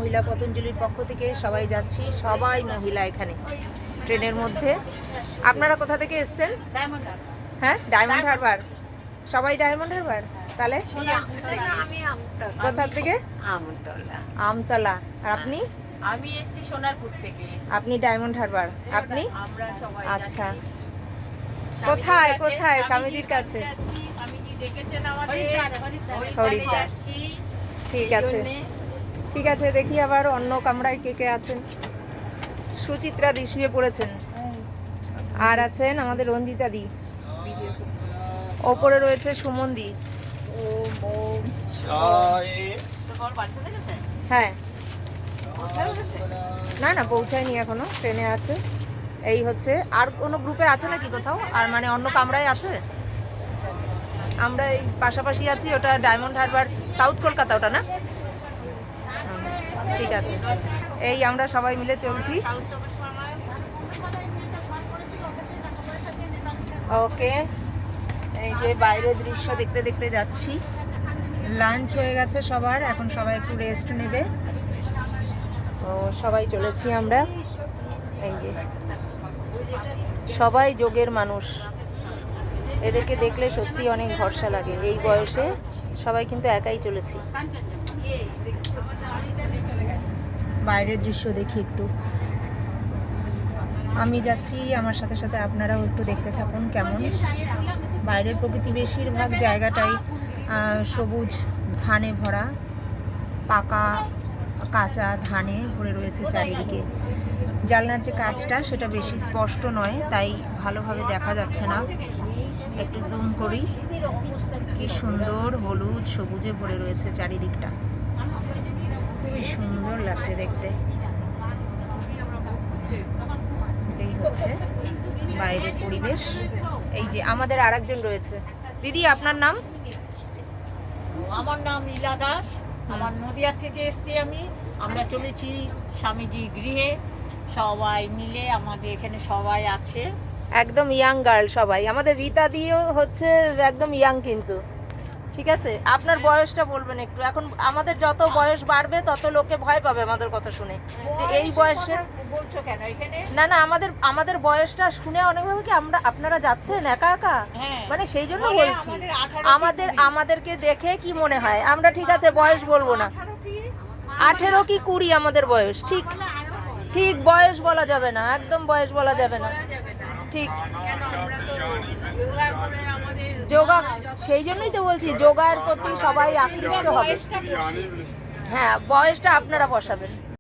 মহিলা পতঞ্জলির পক্ষ থেকে সবাই যাচ্ছি, সবাই মহিলা এখানে ট্রেনের মধ্যে। আপনারা কোথা থেকে এসছেন? হ্যাঁ, ডায়মন্ড হারবার। সবাই ডায়মন্ড হারবার? তাহলে কোথা থেকে? আমতলা। আর আপনি? আমি এসেছি সোনারপুর থেকে। আপনি ডায়মন্ড হারবার। আপনি? আমরা সবাই আচ্ছা, কোথায় কোথায়? স্বামীজির কাছে। স্বামীজি ডেকেছেন আমাদের, হরিদ্বার যাচ্ছি। ঠিক আছে, ঠিক আছে। দেখি আবার অন্য কামরায় কে কে আছেন। সুচিত্রা দি শুয়ে পড়েছেন, আর আছেন আমাদের রঞ্জিতা দি, ওপরে রয়েছে সুমন দি। হ্যাঁ, না না পৌঁছায়নি এখনো, ট্রেনে আছে। এই হচ্ছে, আর কোনো গ্রুপে আছে নাকি কোথাও? আর মানে অন্য কামরায় আছে? আমরা এই পাশাপাশি আছি। ওটা ডায়মন্ড হারবার, সাউথ কলকাতা ওটা না? ঠিক আছে, এই আমরা সবাই মিলে চলছি। ওকে, এই যে বাইরের দৃশ্য দেখতে দেখতে যাচ্ছি। লাঞ্চ হয়ে গেছে সবার, এখন সবাই একটু রেস্ট নেবে। তো সবাই চলেছি আমরা। এই যে সবাই যোগের মানুষ, এদেরকে দেখলে সত্যি অনেক ভরসা লাগে। এই বয়সে সবাই কিন্তু একাই চলেছি। বাইরের দৃশ্য দেখি একটু। আমি যাচ্ছি, আমার সাথে সাথে আপনারাও একটু দেখতে থাকুন কেমন বাইরের প্রকৃতি। বেশিরভাগ জায়গাটাই সবুজ ধানে ভরা, পাকা কাঁচা ধানে ভরে রয়েছে চারিদিকে। জানলার যে কাজটা সেটা বেশি স্পষ্ট নয়, তাই ভালোভাবে দেখা যাচ্ছে না। একটু জুম করি। কি সুন্দর হলুদ সবুজে ভরে রয়েছে চারিদিকটা, খুবই সুন্দর লাগছে দেখতে। এই হচ্ছে বাইরের পরিবেশ। এই যে আমাদের আরেকজন রয়েছে। দিদি, আপনার নাম? আমার নাম লীলা দাস, আমার নদিয়া থেকে এসেছি আমি। আমরা চলেছি স্বামীজি গৃহে, সবাই মিলে আমাদের এখানে সবাই আছে। একদম ইয়াং গার্ল সবাই। আমাদের রীতা দিয়েও হচ্ছে একদম ইয়াং কিন্তু। ঠিক আছে, আপনার বয়সটা বলবেন একটু। এখন আমাদের যত বয়স বাড়বে তত লোকে ভয় পাবে আমাদের কথা শুনে, যে এই বয়সে বলছো কেন এখানে? না না, আমাদের বয়সটা শুনে অনেক ভাবে কি আমরা, আপনারা যাচ্ছেন একা একা, মানে সেই জন্য বলছি। আমাদেরকে দেখে কি মনে হয় আমরা, ঠিক আছে বয়স বলবো না, 18 কি 20 আমাদের বয়স। ঠিক ঠিক বয়স বলা যাবে না, একদম বয়স বলা যাবে না। ঠিক, যোগা, সেই জন্যই তো বলছি যোগার প্রতি সবাই আকৃষ্ট হবে। হ্যাঁ, বয়সটা আপনারা বসাবেন।